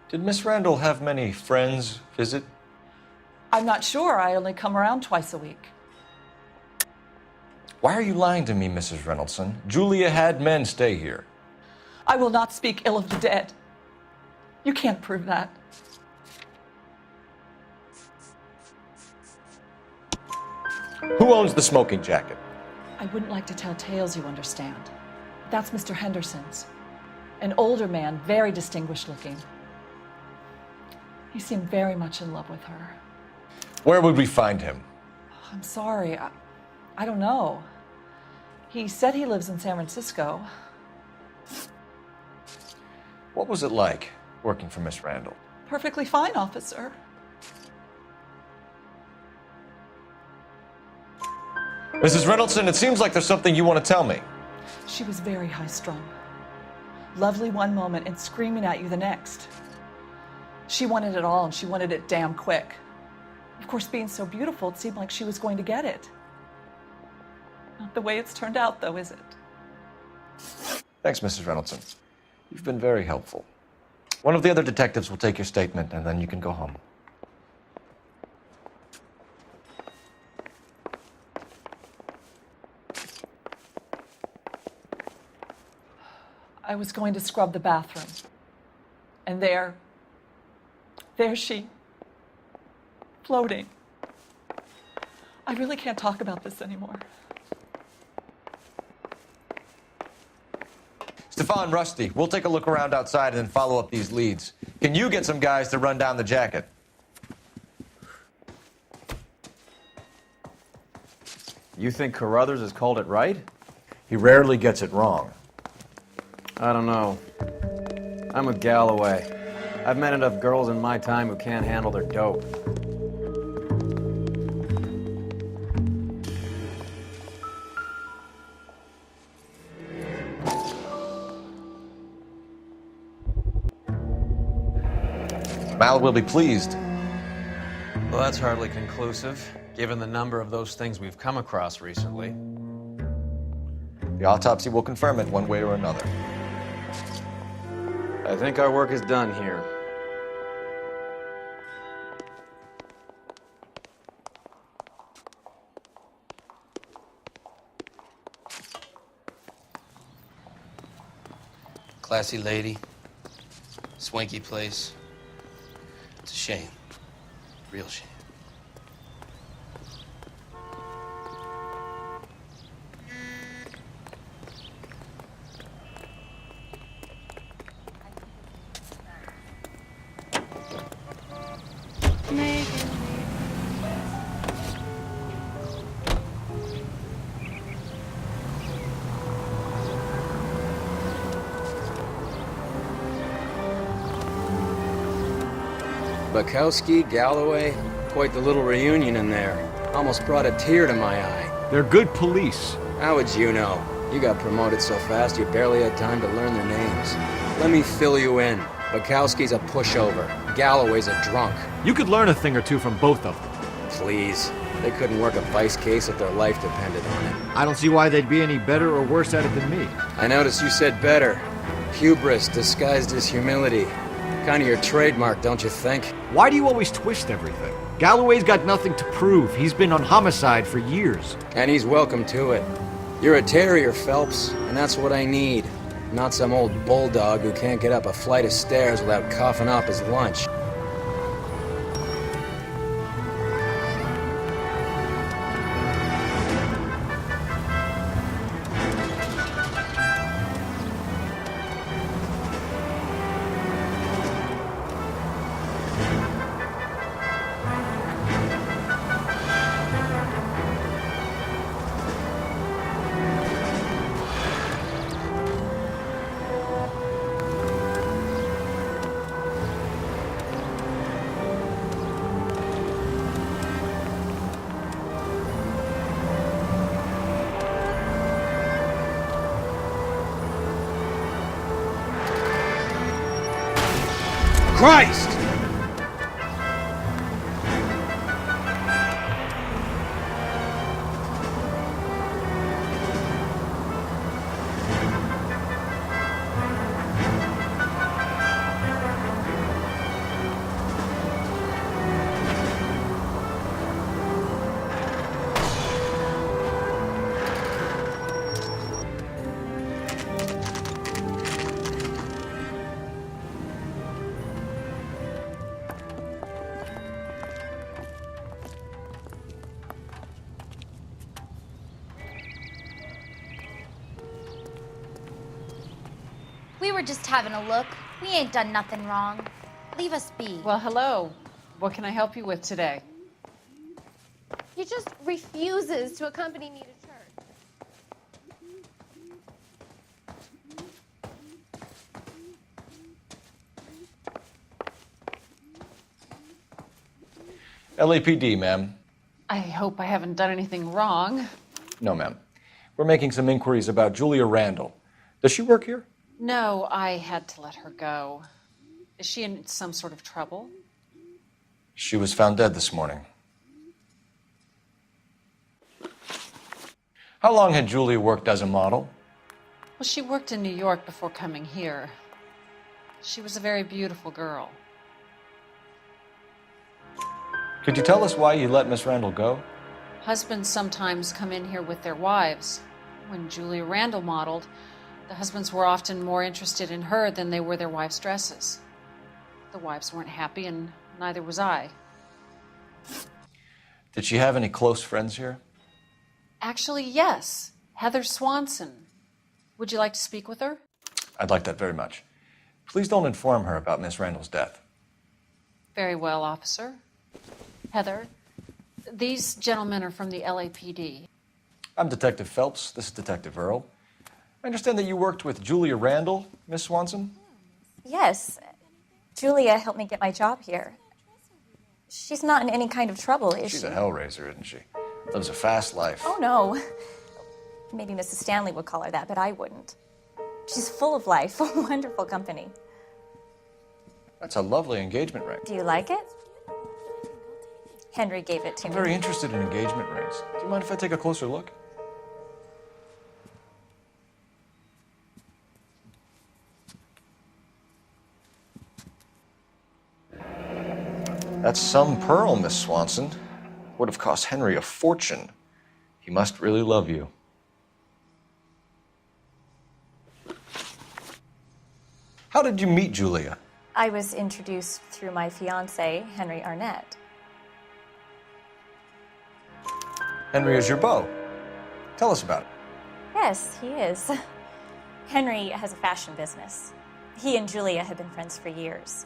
Did Miss Randall have many friends visit? I'm not sure. I only come around twice a week. Why are you lying to me, Mrs. Reynoldson? Julia had men stay here. I will not speak ill of the dead. You can't prove that. Who owns the smoking jacket? I wouldn't like to tell tales, you understand. That's Mr. Henderson's. An older man, very distinguished looking. He seemed very much in love with her. Where would we find him? I'm sorry, I don't know. He said he lives in San Francisco. What was it like working for Miss Randall? Perfectly fine, officer. Mrs. Reynoldson, it seems like there's something you want to tell me. She was very high-strung. Lovely one moment and screaming at you the next. She wanted it all, and she wanted it damn quick. Of course, being so beautiful, it seemed like she was going to get it. Not the way it's turned out, though, is it? Thanks, Mrs. Reynoldson. You've been very helpful. One of the other detectives will take your statement, and then you can go home. I was going to scrub the bathroom. And there she, floating. I really can't talk about this anymore. Stefan, Rusty, we'll take a look around outside and then follow up these leads. Can you get some guys to run down the jacket? You think Carruthers has called it right? He rarely gets it wrong. I don't know. I'm with Galloway. I've met enough girls in my time who can't handle their dope. Mal will be pleased. Well, that's hardly conclusive, given the number of those things we've come across recently. The autopsy will confirm it one way or another. I think our work is done here. Classy lady, swanky place. It's a shame, real shame. Bukowski, Galloway, quite the little reunion in there. Almost brought a tear to my eye. They're good police. How would you know? You got promoted so fast you barely had time to learn their names. Let me fill you in. Bukowski's a pushover. Galloway's a drunk. You could learn a thing or two from both of them. Please. They couldn't work a vice case if their life depended on it. I don't see why they'd be any better or worse at it than me. I noticed you said better. Hubris disguised as humility. Kind of your trademark, don't you think? Why do you always twist everything? Galloway's got nothing to prove. He's been on Homicide for years. And he's welcome to it. You're a terrier, Phelps, and that's what I need. Not some old bulldog who can't get up a flight of stairs without coughing up his lunch. Christ! We were just having a look. We ain't done nothing wrong. Leave us be. Well, hello. What can I help you with today? He just refuses to accompany me to church. LAPD, ma'am. I hope I haven't done anything wrong. No, ma'am. We're making some inquiries about Julia Randall. Does she work here? No, I had to let her go. Is she in some sort of trouble? She was found dead this morning. How long had Julia worked as a model? Well, she worked in New York before coming here. She was a very beautiful girl. Could you tell us why you let Miss Randall go? Husbands sometimes come in here with their wives. When Julia Randall modeled, the husbands were often more interested in her than they were their wives' dresses. The wives weren't happy, and neither was I. Did she have any close friends here? Actually, yes. Heather Swanson. Would you like to speak with her? I'd like that very much. Please don't inform her about Miss Randall's death. Very well, officer. Heather, these gentlemen are from the LAPD. I'm Detective Phelps. This is Detective Earl. I understand that you worked with Julia Randall, Miss Swanson? Yes. Julia helped me get my job here. She's not in any kind of trouble, is she? She's a hellraiser, isn't she? Lives a fast life. Oh, no. Maybe Mrs. Stanley would call her that, but I wouldn't. She's full of life, wonderful company. That's a lovely engagement ring. Do you like it? Henry gave it to I'm me. very interested in engagement rings. Do you mind if I take a closer look? That's some pearl, Miss Swanson. Would have cost Henry a fortune. He must really love you. How did you meet Julia? I was introduced through my fiancé, Henry Arnett. Henry is your beau. Tell us about it. Yes, he is. Henry has a fashion business. He and Julia have been friends for years.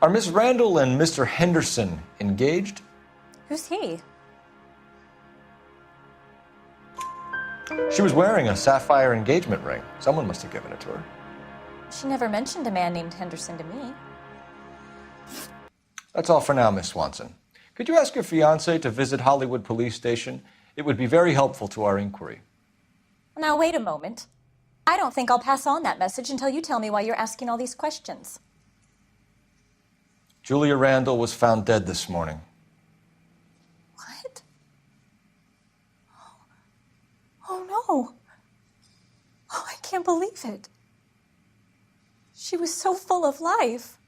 Are Miss Randall and Mr. Henderson engaged? Who's he? She was wearing a sapphire engagement ring. Someone must have given it to her. She never mentioned a man named Henderson to me. That's all for now, Miss Swanson. Could you ask your fiancé to visit Hollywood Police Station? It would be very helpful to our inquiry. Now, wait a moment. I don't think I'll pass on that message until you tell me why you're asking all these questions. Julia Randall was found dead this morning. What? Oh, no. Oh, I can't believe it. She was so full of life.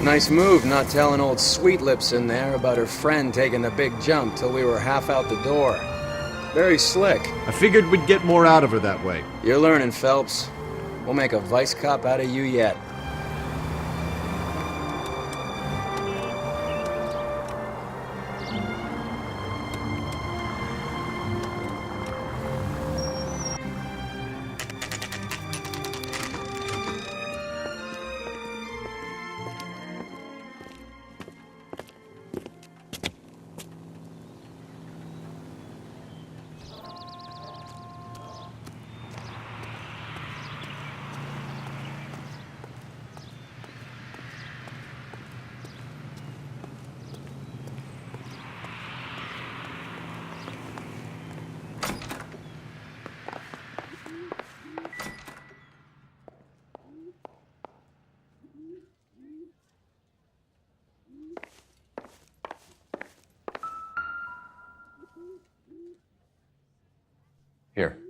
Nice move not telling old Sweet Lips in there about her friend taking the big jump till we were half out the door. Very slick. I figured we'd get more out of her that way. You're learning, Phelps. We'll make a vice cop out of you yet.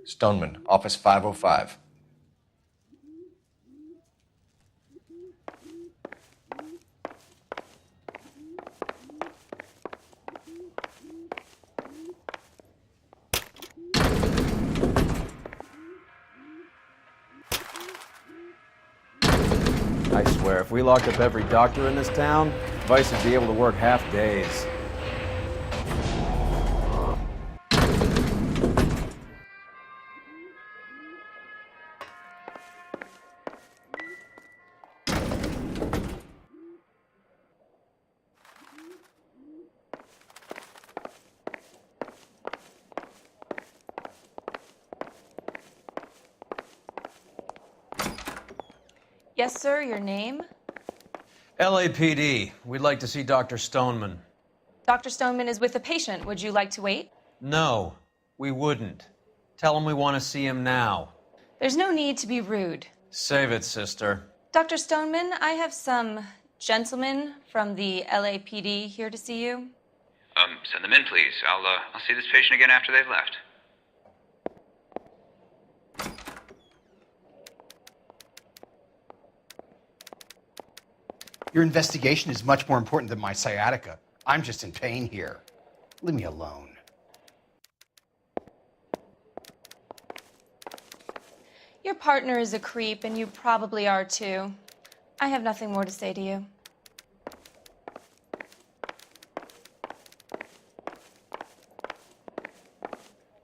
Stoneman, office 505. I swear, if we locked up every doctor in this town, Vice would be able to work half days. Yes, sir, your name? LAPD. We'd like to see Dr. Stoneman. Dr. Stoneman is with a patient. Would you like to wait? No, we wouldn't. Tell him we want to see him now. There's no need to be rude. Save it, sister. Dr. Stoneman, I have some gentlemen from the LAPD here to see you. Send them in, please. I'll see this patient again after they've left. Your investigation is much more important than my sciatica. I'm just in pain here. Leave me alone. Your partner is a creep, and you probably are too. I have nothing more to say to you.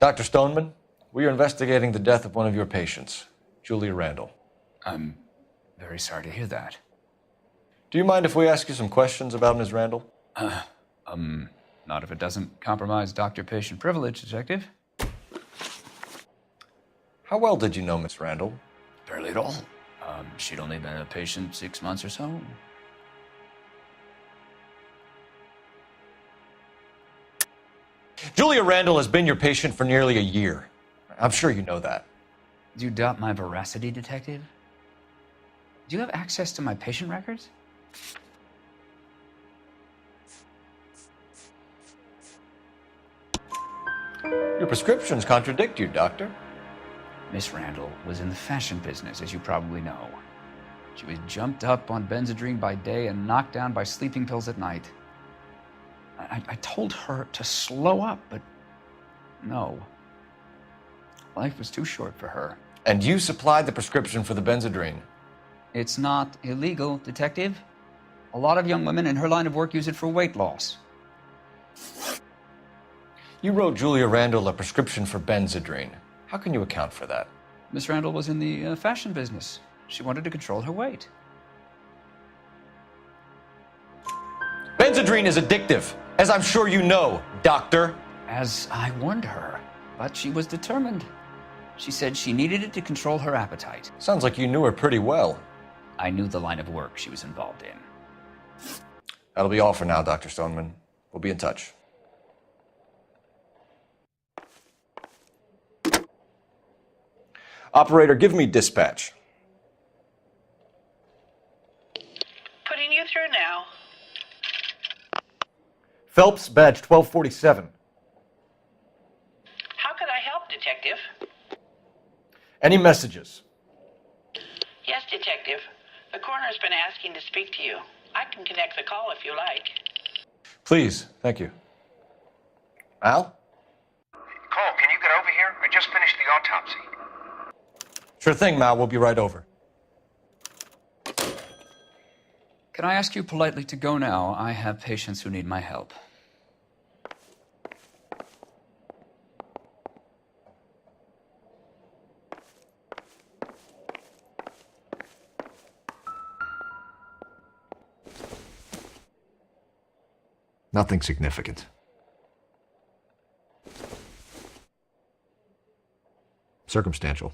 Dr. Stoneman, we are investigating the death of one of your patients, Julia Randall. I'm very sorry to hear that. Do you mind if we ask you some questions about Ms. Randall? Not if it doesn't compromise doctor-patient privilege, Detective. How well did you know Miss Randall? Barely at all. She'd only been a patient 6 months or so. Julia Randall has been your patient for nearly a year. I'm sure you know that. Do you doubt my veracity, Detective? Do you have access to my patient records? Your prescriptions contradict you, Doctor. Miss Randall was in the fashion business, as you probably know. She was jumped up on Benzedrine by day and knocked down by sleeping pills at night. I told her to slow up, but no. Life was too short for her. And you supplied the prescription for the Benzedrine. It's not illegal, Detective. A lot of young women in her line of work use it for weight loss. You wrote Julia Randall a prescription for Benzedrine. How can you account for that? Miss Randall was in the fashion business. She wanted to control her weight. Benzedrine is addictive, as I'm sure you know, Doctor. As I warned her, but she was determined. She said she needed it to control her appetite. Sounds like you knew her pretty well. I knew the line of work she was involved in. That'll be all for now, Dr. Stoneman. We'll be in touch. Operator, give me dispatch. Putting you through now. Phelps, badge 1247. How could I help, Detective? Any messages? Yes, Detective. The coroner's been asking to speak to you. I can connect the call if you like. Please, thank you. Al? Cole, can you get over here? I just finished the autopsy. Sure thing, Mal. We'll be right over. Can I ask you politely to go now? I have patients who need my help. Nothing significant. Circumstantial.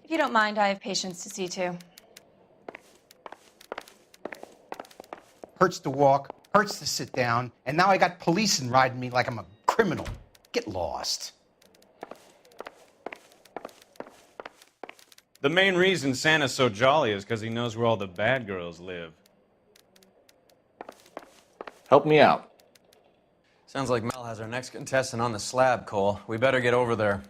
If you don't mind, I have patients to see too. Hurts to walk, hurts to sit down, and now I got police riding me like I'm a criminal. Get lost. The main reason Santa's so jolly is because he knows where all the bad girls live. Help me out. Sounds like Mel has our next contestant on the slab, Cole. We better get over there.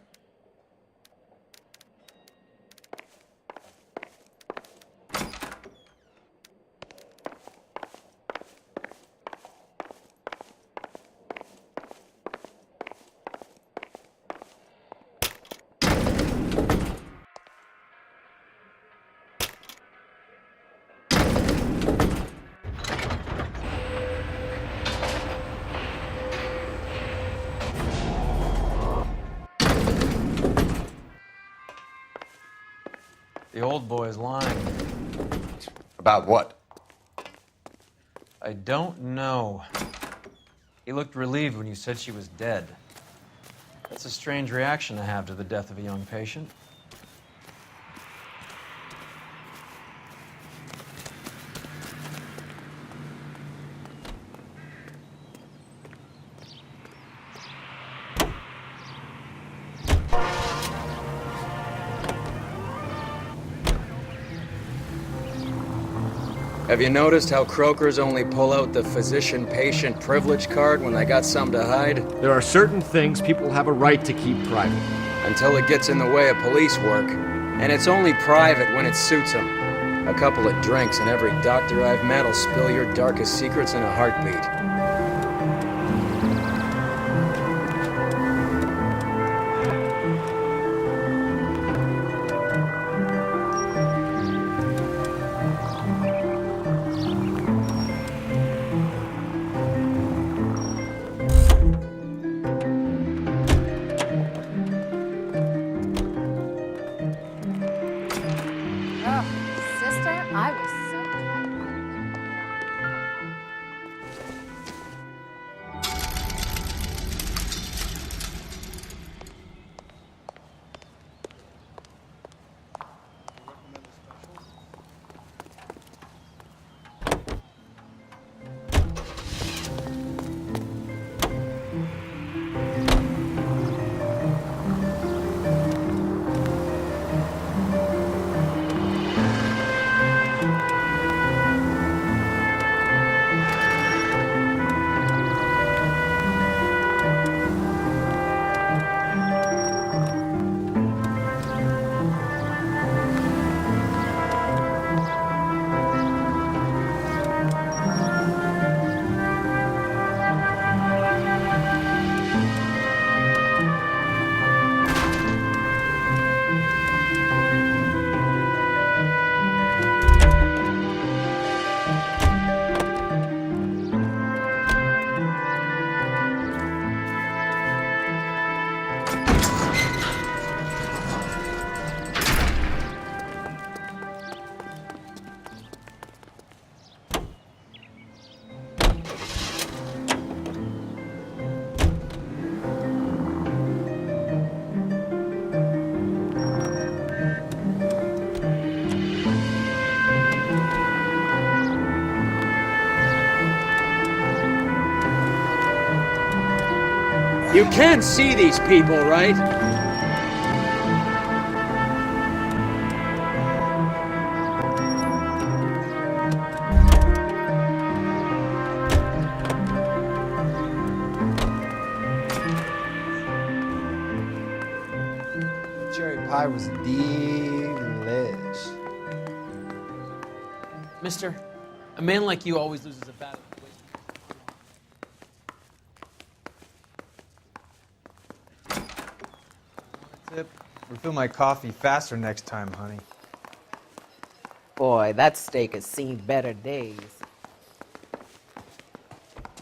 The old boy's lying. About what? I don't know. He looked relieved when you said she was dead. That's a strange reaction to have to the death of a young patient. Have you noticed how croakers only pull out the physician-patient privilege card when they got something to hide? There are certain things people have a right to keep private. Until it gets in the way of police work. And it's only private when it suits them. A couple of drinks and every doctor I've met will spill your darkest secrets in a heartbeat. You can see these people, right? Cherry pie was delish. Mister, a man like you always loses a battle. Tip, refill my coffee faster next time, honey. Boy, that steak has seen better days.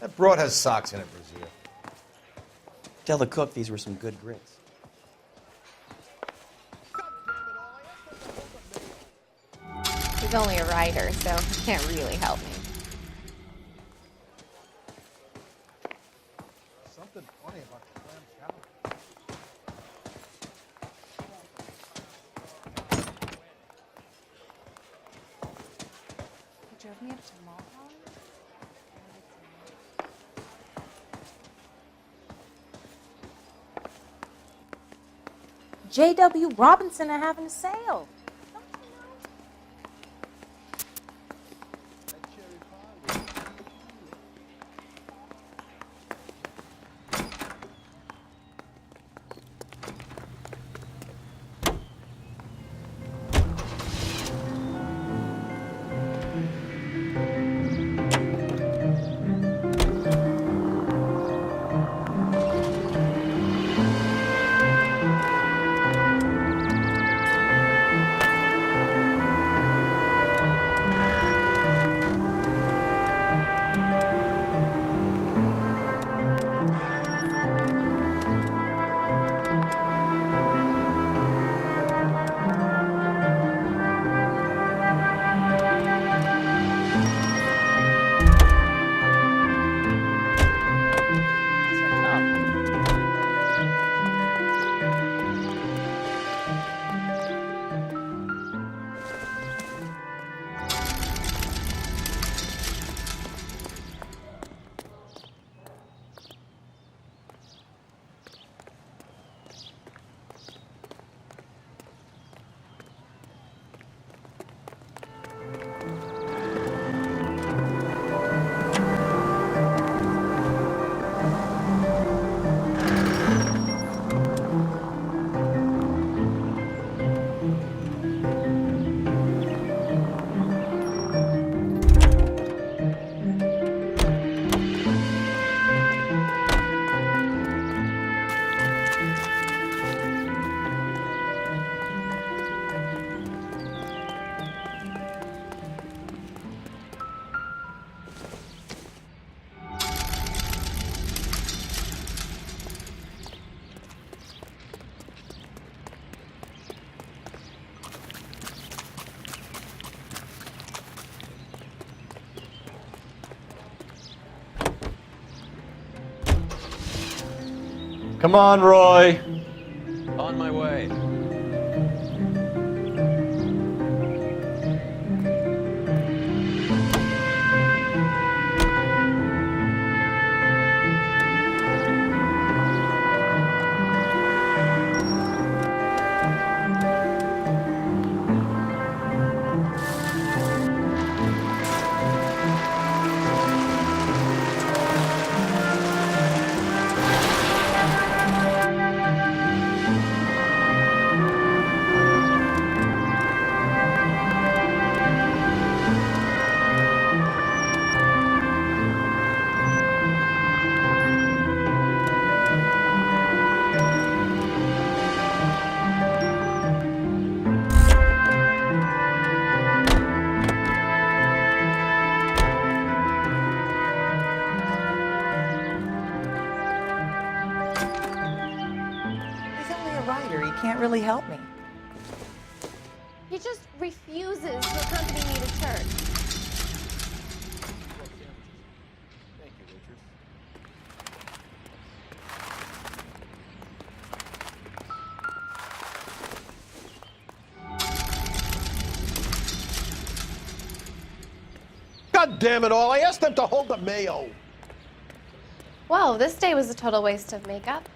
That broad has socks in it, Brazil. Tell the cook these were some good grits. He's only a writer, so he can't really help me. Something funny about the clam chowder. You drove me up to Mulholland? J.W. Robinson are having a sale. Come on, Roy. On my way. He's only a writer. He can't really help me. He just refuses to accompany me to church. God damn it all, I asked them to hold the mayo. Whoa, this day was a total waste of makeup.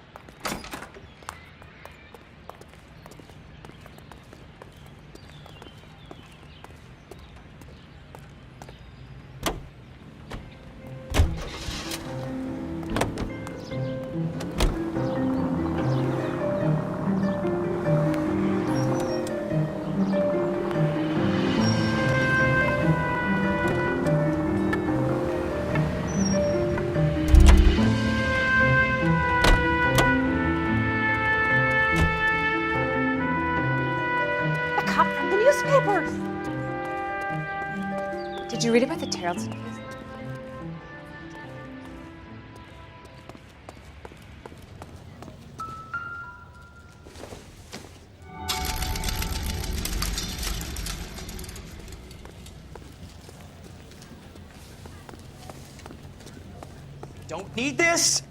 A cop from the newspapers. Did you read about the Tarleton case? Don't need this?